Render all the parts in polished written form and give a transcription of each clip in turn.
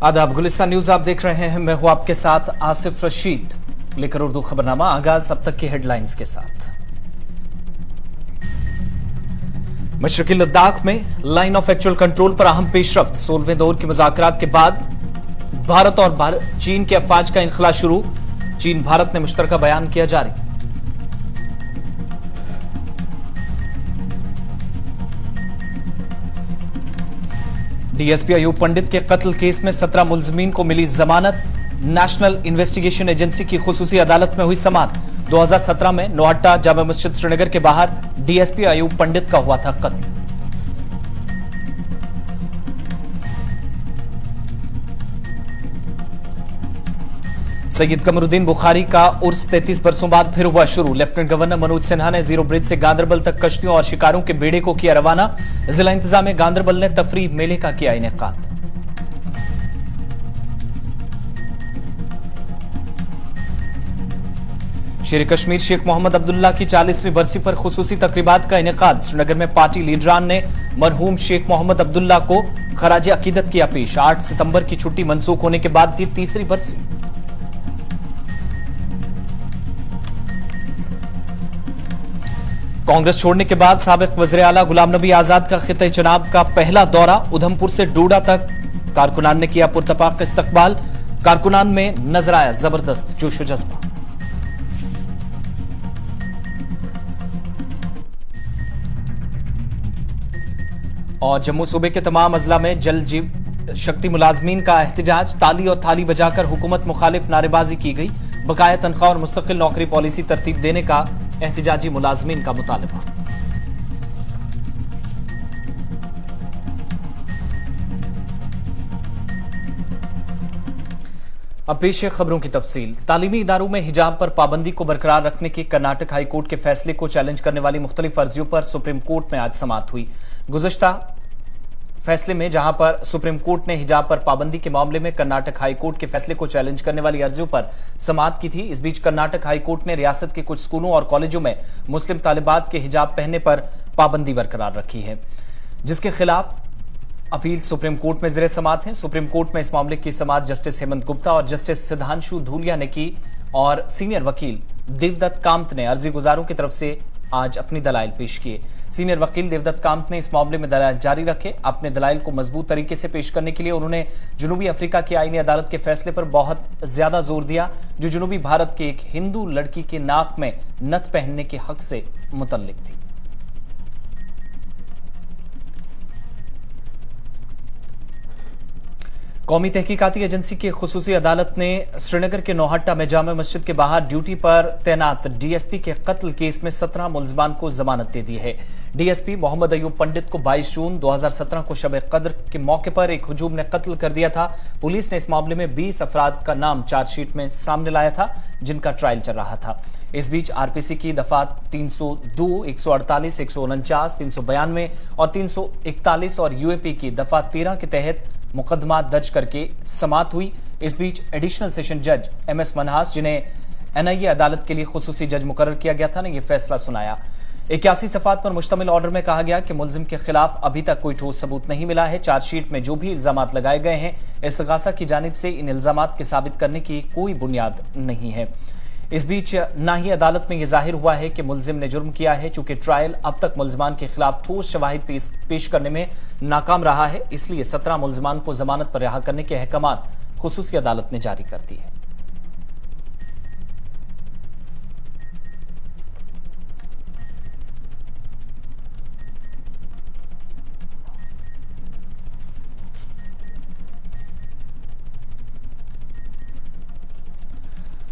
आदाब, गुलिस्तान न्यूज आप देख रहे हैं। मैं हूं आपके साथ आसिफ रशीद, लेकर उर्दू खबरनामा। आगाज अब तक की हेडलाइंस के साथ। मशरकी लद्दाख में लाइन ऑफ एक्चुअल कंट्रोल पर अहम पेशरफ्त। 16वें दौर के मुज़ाकरात के बाद भारत और चीन के अफवाज का इनखला शुरू। चीन भारत ने मुश्तरका बयान किया जारी। डीएसपी अयूब पंडित के कत्ल केस में 17 मुलजमीन को मिली जमानत। नेशनल इन्वेस्टिगेशन एजेंसी की खुसूसी अदालत में हुई समाअत। 2017 में नौहट्टा जामा मस्जिद श्रीनगर के बाहर डीएसपी अयूब पंडित का हुआ था कत्ल। सैयद कमरुद्दीन बुखारी का उर्स 33 बरसों बाद फिर हुआ शुरू। लेफ्टिनेंट गवर्नर मनोज सिन्हा ने जीरो ब्रिज से गांदरबल तक कश्तियों और शिकारों के बेड़े को किया रवाना। जिला इंतजामिया गांदरबल ने तफरीह मेले का किया इनेकाद। शेर कश्मीर शेख मोहम्मद अब्दुल्ला की 40वीं बरसी पर खुसूसी तकरीबात का इनेकाद। श्रीनगर में पार्टी लीडरान ने मरहूम शेख मोहम्मद अब्दुल्ला को खराज अकीदत किया पेश। 8 सितंबर की छुट्टी मनसूख होने के बाद थी तीसरी बरसी। कांग्रेस छोड़ने के बाद साबिक वज़ीर आला गुलाम नबी आजाद का खिते चनाब का पहला दौरा। उधमपुर से डोडा तक कारकुनान ने किया पुरतपाक इस्तकबाल। कारकुनान में नजर आया जबरदस्त जोश व जज्बा। और जम्मू सूबे के तमाम अजला में जल जीव शक्ति मुलाजमीन का एहतजाज। ताली और थाली बजाकर हुकूमत मुखालिफ नारेबाजी की गई। बकाया तनख्वाह और मुस्तकिल नौकरी पॉलिसी तरतीब देने का एहतजाजी मुलाजमीन का मुतालबा। अब पेश है खबरों की तफसील। तालीमी इदारों में हिजाब पर पाबंदी को बरकरार रखने के कर्नाटक हाई कोर्ट के फैसले को चैलेंज करने वाली मुख्तलिफ अर्जियों पर सुप्रीम कोर्ट में आज समाअत हुई। गुज़श्ता फैसले में जहां पर सुप्रीम कोर्ट ने हिजाब पर पाबंदी के मामले में कर्नाटक हाई कोर्ट के फैसले को चैलेंज करने वाली अर्जियों पर समाअत की थी। इस बीच कर्नाटक हाई कोर्ट ने रियासत के कुछ स्कूलों और कॉलेजों में मुस्लिम तालिबात के हिजाब पहनने पर पाबंदी बरकरार रखी है, जिसके खिलाफ अपील सुप्रीम कोर्ट में ज़ेर समाअत है। सुप्रीम कोर्ट में इस मामले की समाअत जस्टिस हेमंत गुप्ता और जस्टिस सिद्धांशु धूलिया ने की और सीनियर वकील देवदत्त कामत ने अर्जी गुजारों की तरफ से आज अपनी दलाइल पेश किए। सीनियर वकील देवदत्त कामत ने इस मामले में दलाइल जारी रखे। अपने दलाइल को मजबूत तरीके से पेश करने के लिए उन्होंने जनूबी अफ्रीका की आईनी अदालत के फैसले पर बहुत ज्यादा जोर दिया, जो जनूबी भारत के एक हिंदू लड़की के नाक में नथ पहनने के हक से मुतल्लिक थी। कौमी तहकीकाती एजेंसी की खुसूसी अदालत ने श्रीनगर के नौहट्टा में जामा मस्जिद के बाहर ड्यूटी पर तैनात डीएसपी के कत्ल केस में 17 मुलजमान को जमानत दे दी है। डीएसपी मोहम्मद अयूब पंडित को 22 जून 2017 को शब कद्र के मौके पर एक हुजूम ने कत्ल कर दिया था। पुलिस ने इस मामले में 20 अफराद का नाम चार्जशीट में सामने लाया था, जिनका ट्रायल चल रहा था। इस बीच आरपीसी की दफा 302, 148, 149, 392 और 341 और यूएपी की दफा 13 के तहत मुकदमा दर्ज करके समाअत हुई। इस बीच एडिशनल सेशन जज एमएस मनहास, जिन्हें एनआईए अदालत के लिए खुसूसी जज मुकर्रर किया गया था, ने यह फैसला सुनाया। 81 सफ़ात पर मुश्तमिल ऑर्डर में कहा गया कि मुलजिम के खिलाफ अभी तक कोई ठोस सबूत नहीं मिला है। चार्जशीट में जो भी इल्जामात लगाए गए हैं, इस्तगासा की जानिब से इन इल्जामात के साबित करने की कोई बुनियाद नहीं है। इस बीच ना ही अदालत में यह जाहिर हुआ है कि मुलजिम ने जुर्म किया है। चूंकि ट्रायल अब तक मुलजमान के खिलाफ ठोस शवाहिद पेश करने में नाकाम रहा है, इसलिए 17 मुलजमान को जमानत पर रिहा करने के अहकामात खुसूसी अदालत ने जारी कर दिए।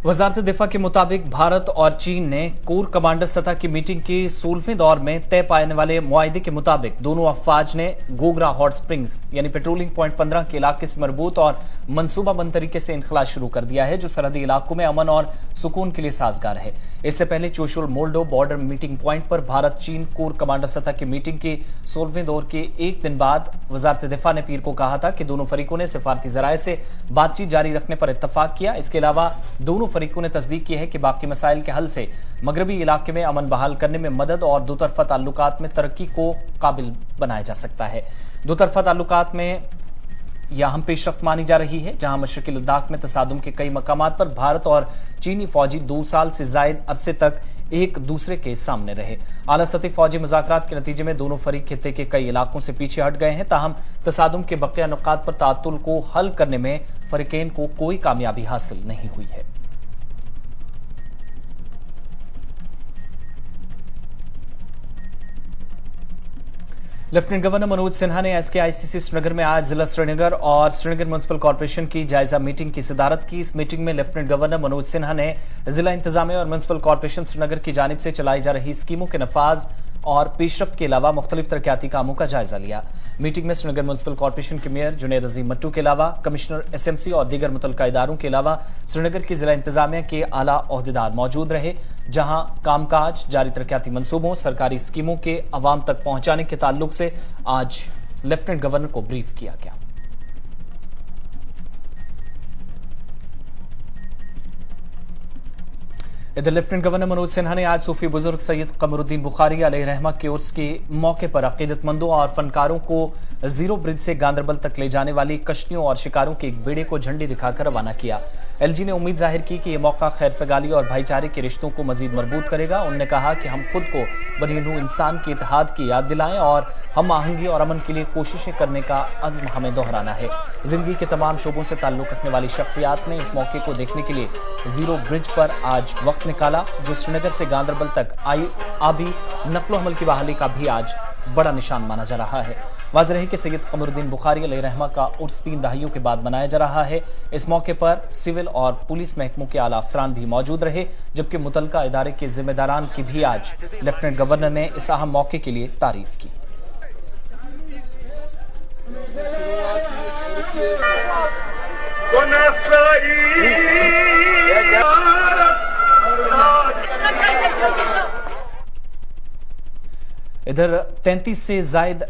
वजारत दिफा के मुताबिक भारत और चीन ने कोर कमांडर सतह की मीटिंग के 16वें दौर में तय पाने वाले मुआहदे के मुताबिक दोनों अफवाज ने गोगरा हॉट स्प्रिंग्स यानी पेट्रोलिंग पॉइंट 15 के इलाके से मरबूत और मनसूबाबंद तरीके से इनखला शुरू कर दिया है, जो सरहदी इलाकों में अमन और सुकून के लिए साजगार है। इससे पहले चोशुल मोल्डो बॉर्डर मीटिंग पॉइंट पर भारत चीन कोर कमांडर सतह की मीटिंग के 16वें दौर के एक दिन बाद वजारत दिफा ने पीर को कहा था कि दोनों फरीकों ने सिफारती जराये से बातचीत जारी रखने पर इत्तफाक किया। इसके अलावा दोनों फरीकों ने तस्दीक की है कि बाकी मसाइल के हल से मगरबी इलाके में अमन बहाल करने में मदद और दोतरफा ताल्लुकात में तरक्की को काबिल बनाया जा सकता है। दोतरफा ताल्लुकात में यह अहम पेशरफ्त मानी जा रही है, जहां मशरकी लद्दाख में तसादुम के कई मकामात पर भारत और चीनी फौजी 2 साल से जायद अरसे तक एक दूसरे के सामने रहे। आला सतही फौजी मुज़ाकरात के नतीजे में दोनों फरीक खित्ते के कई इलाकों से पीछे हट गए हैं। ताहम तसादुम के बकिया नुकात पर तातुल को हल करने में फरीकैन को कोई कामयाबी हासिल नहीं हुई है। लेफ्टिनेंट गवर्नर मनोज सिन्हा ने SKICC श्रीनगर में आज जिला श्रीनगर और श्रीनगर म्युनिसिपल कॉर्पोरेशन की जायजा मीटिंग की सदारत की। इस मीटिंग में लेफ्टिनेंट गवर्नर मनोज सिन्हा ने जिला इंतजामिया और म्युनिसिपल कॉर्पोरेशन श्रीनगर की जानिब से चलाई जा रही स्कीमों के नफाज और पेशरफ्त के अलावा मुख्तलिफ तरक्याती कामों का जायजा लिया। मीटिंग में श्रीनगर म्युनिसिपल कॉर्पोरेशन के मेयर जुनैद अजीम मट्टू के अलावा कमिश्नर SMC और दीगर मुतल्लिका इदारों के अलावा श्रीनगर की जिला इंतजामिया के आला ओहदेदार मौजूद रहे, जहां कामकाज, जारी तरक्याती मंसूबों, सरकारी स्कीमों के अवाम तक पहुंचाने के ताल्लुक से आज लेफ्टिनेंट गवर्नर को ब्रीफ किया गया। इधर लेफ्टिनेंट गवर्नर मनोज सिन्हा ने आज सूफी बुजुर्ग सैयद कमरुद्दीन बुखारी अलैहिर्रहमा के उर्स के मौके पर अकीदतमंदों और फनकारों को जीरो ब्रिज से गांदरबल तक ले जाने वाली कश्तियों और शिकारों के एक बेड़े को झंडी दिखाकर रवाना किया। LG ने उम्मीद जाहिर की कि यह मौका खैर सगाली और भाईचारे के रिश्तों को मजीद मजबूत करेगा। उन्होंने कहा कि हम खुद को बनी नूह इंसान के इत्तेहाद की याद दिलाएं और हम आहंगी और अमन के लिए कोशिशें करने का अज़्म हमें दोहराना है। जिंदगी के तमाम शोबों से ताल्लुक रखने वाली शख्सियात ने इस मौके को देखने के लिए जीरो ब्रिज पर आज वक्त निकाला, जो श्रीनगर से गांदरबल तक आबी नकलो हमल की बहाली का भी आज बड़ा निशान माना जा रहा है। वाज़ेह है कि सैयद कमरुद्दीन बुखारी अलैहिर्रहमा का उर्स 3 दहाइयों के बाद मनाया जा रहा है। इस मौके पर सिविल और पुलिस महकमों के आला अफसरान भी मौजूद रहे, जबकि मुतल्लिका इदारे के जिम्मेदारान की भी आज लेफ्टिनेंट गवर्नर ने इस अहम मौके के लिए तारीफ की। इधर 33 से जायद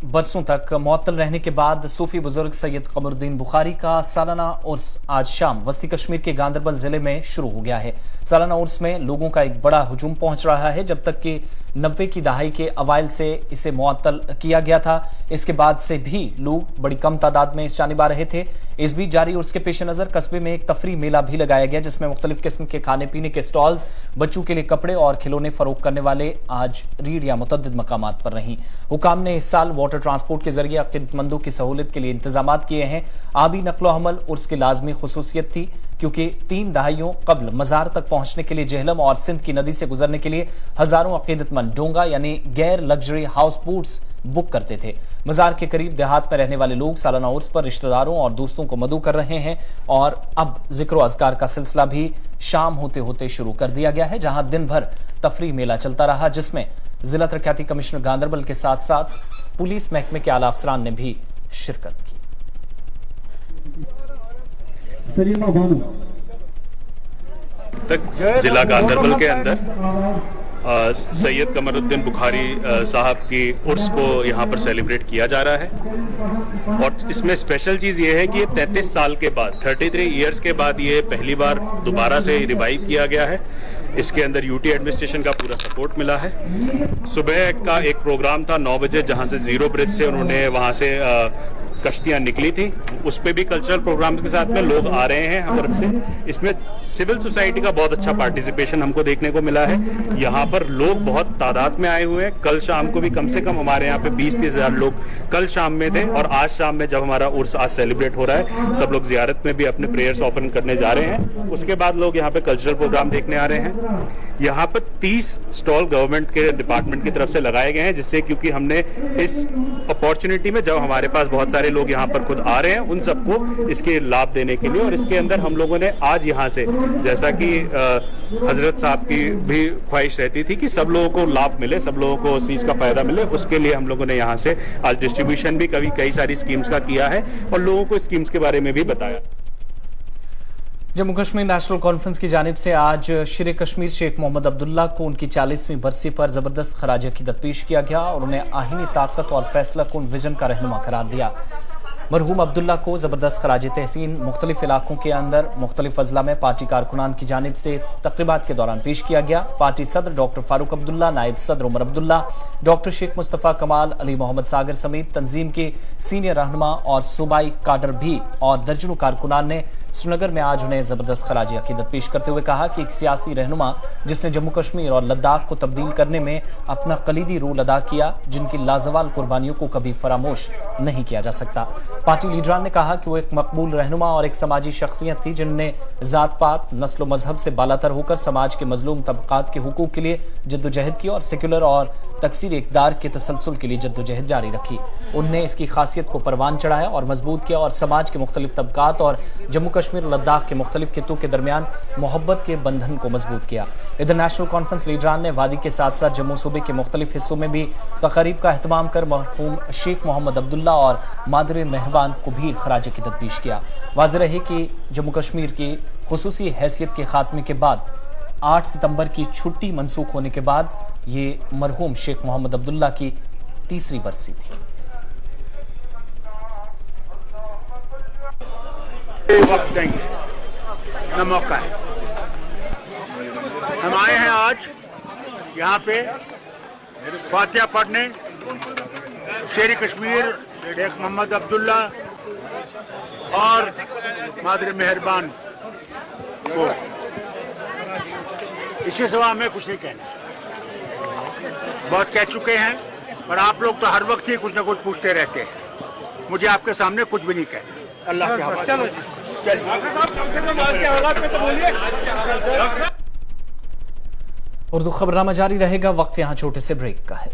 बरसों तक मुअत्तल रहने के बाद सूफी बुजुर्ग सैयद कमरुद्दीन बुखारी का सालाना उर्स आज शाम वस्ती कश्मीर के गांदरबल जिले में शुरू हो गया है। सालाना उर्स में लोगों का एक बड़ा हुजूम पहुंच रहा है। जब तक कि 90 की दहाई के अवाइल से इसे मुअत्तल किया गया था, इसके बाद से भी लोग बड़ी कम तादाद में इस जानिब आ रहे थे। इस बीच जारी उर्स के पेश नजर कस्बे में एक तफरी मेला भी लगाया गया, जिसमें मुख्तलिफ किस्म के खाने पीने के स्टॉल्स, बच्चों के लिए कपड़े और खिलौने फरोख्त करने वाले आज रीढ़ या मुतअद्दिद मकामात पर रहीं। हुकाम ने इस साल वाटर ट्रांसपोर्ट के जरिए अकीदतमंदों की सहूलियत के लिए इंतजाम किए हैं। आबी नकलो हमल उर्स की लाजमी खुसूसियत थी, क्योंकि 3 दहाइयों कबल मजार तक पहुंचने के लिए जहलम और सिंध की नदी से गुजरने के लिए हजारों अकीदतमंद डोंगा यानी गैर लग्जरी हाउस बोट्स बुक करते थे। मजार के करीब देहात में रहने वाले लोग सालाना उर्स पर रिश्तेदारों और दोस्तों को मदऊ कर रहे हैं और अब जिक्र अज़कार का सिलसिला भी शाम होते होते शुरू कर दिया गया है, जहां दिन भर तफरी मेला चलता रहा, जिसमें जिला तरक्याती कमिश्नर गांदरबल के साथ साथ पुलिस महकमे के आला अफसरान ने भी शिरकत की। जिला गांदरबल के अंदर सैयद कमरुद्दीन बुखारी साहब की उर्स को यहाँ पर सेलिब्रेट किया जा रहा है। और इसमें स्पेशल चीज़ ये है कि ये 33 साल के बाद 33 ईयर्स के बाद ये पहली बार दोबारा से रिवाइव किया गया है। इसके अंदर यूटी एडमिनिस्ट्रेशन का पूरा सपोर्ट मिला है। सुबह का एक प्रोग्राम था 9 बजे, जहाँ से जीरो ब्रिज से उन्होंने वहाँ से कश्तियाँ निकली थी। उस पर भी कल्चरल प्रोग्राम्स के साथ में लोग आ रहे हैं हर तरफ से। इसमें सिविल सोसाइटी का बहुत अच्छा पार्टिसिपेशन हमको देखने को मिला है। यहाँ पर लोग बहुत तादाद में आए हुए हैं। कल शाम को भी कम से कम हमारे यहाँ पे 20-30 हज़ार लोग कल शाम में थे, और आज शाम में जब हमारा उर्स आज सेलिब्रेट हो रहा है, सब लोग जियारत में भी अपने प्रेयर्स ऑफर करने जा रहे हैं। उसके बाद लोग यहाँ पे कल्चरल प्रोग्राम देखने आ रहे हैं। यहाँ पर 30 स्टॉल गवर्नमेंट के डिपार्टमेंट की तरफ से लगाए गए हैं, जिससे क्योंकि हमने इस अपॉर्चुनिटी में जब हमारे पास बहुत सारे लोग यहाँ पर खुद आ रहे हैं, उन सबको इसके लाभ देने के लिए, और इसके अंदर हम लोगों ने आज यहाँ से, जैसा कि हजरत साहब की भी ख्वाहिश रहती थी कि सब लोगों को लाभ मिले, सब लोगों को उस चीज का फायदा मिले, उसके लिए हम लोगों ने यहाँ से आज डिस्ट्रीब्यूशन भी कई सारी स्कीम्स का किया है और लोगों को स्कीम्स के बारे में भी बताया। जम्मू कश्मीर नेशनल कॉन्फ्रेंस की जानिब से आज शेर कश्मीर शेख मोहम्मद अब्दुल्ला को उनकी 40वीं बरसी पर जबरदस्त खराज अकीदत पेश किया गया और उन्हें आहीनी ताकत और फैसला कुन विजन का रहनुमा करार दिया। मरहूम अब्दुल्ला को जबरदस्त खराज तहसीन मुख्तलिफ इलाकों के अंदर मुख्तलिफ अजला में पार्टी कारकुनान की जानिब से तकरीबात के दौरान पेश किया गया। पार्टी सदर डॉक्टर फारूक अब्दुल्ला, नायब सदर उमर अब्दुल्ला, डॉक्टर शेख मुस्तफा कमाल, अली मोहम्मद सागर समेत तंजीम के सीनियर रहनुमा और सूबाई काडर भी और दर्जनों कारकुनान ने श्रीनगर में आज उन्हें जबरदस्त खराजी अकीदत पेश करते हुए कहा कि एक सियासी रहनुमा जिसने जम्मू कश्मीर और लद्दाख को तब्दील करने में अपना कलीदी रोल अदा किया, जिनकी लाजवाल कुर्बानियों को कभी फरामोश नहीं किया जा सकता। पार्टी लीडरान ने कहा कि वो एक मकबूल रहनुमा और एक समाजी शख्सियत थी जिन्होंने जात पात, नस्ल व मजहब से बालातर होकर समाज के मजलूम तबकात के हुकूक के लिए जद्दोजहद की और सेक्युलर और तकसीर इक़दार के तसलसल के लिए जद्दोजहद जारी रखी। उनने इसकी खासियत को परवान चढ़ाया और मजबूत किया और समाज के मुख्तलिफ तबकात और जम्मू कश्मीर और लद्दाख के मुख्तलिफ खित्तों के दरमियान मोहब्बत के बंधन को मजबूत किया। इधर नेशनल कॉन्फ्रेंस लीडरान ने वादी के साथ साथ जम्मू सूबे के मुख्तलिफ हिस्सों में भी तकरीब का एहतमाम कर मरहूम शेख मोहम्मद अब्दुल्ला और मादर मेहरबान को भी खराज अकीदत पेश किया। वाज़ेह रहे कि जम्मू कश्मीर की खुसूसी हैसियत के खात्मे के बाद 8 सितंबर की छुट्टी मनसूख होने के बाद ये मरहूम शेख मोहम्मद अब्दुल्ला की तीसरी बरसी थी। वक्त देंगे न मौका है। हम आए हैं आज यहाँ पे फातिहा पढ़ने शेर कश्मीर शेख मोहम्मद अब्दुल्ला और मादर मेहरबान को। इसके सिवा हमें कुछ नहीं कहना, बहुत कह चुके हैं, और आप लोग तो हर वक्त ही कुछ ना कुछ पूछते रहते हैं। मुझे आपके सामने कुछ भी नहीं कहना। अल्लाह के हवाले। चलो उर्दू खबरनामा जारी रहेगा। वक्त यहाँ छोटे से ब्रेक का है।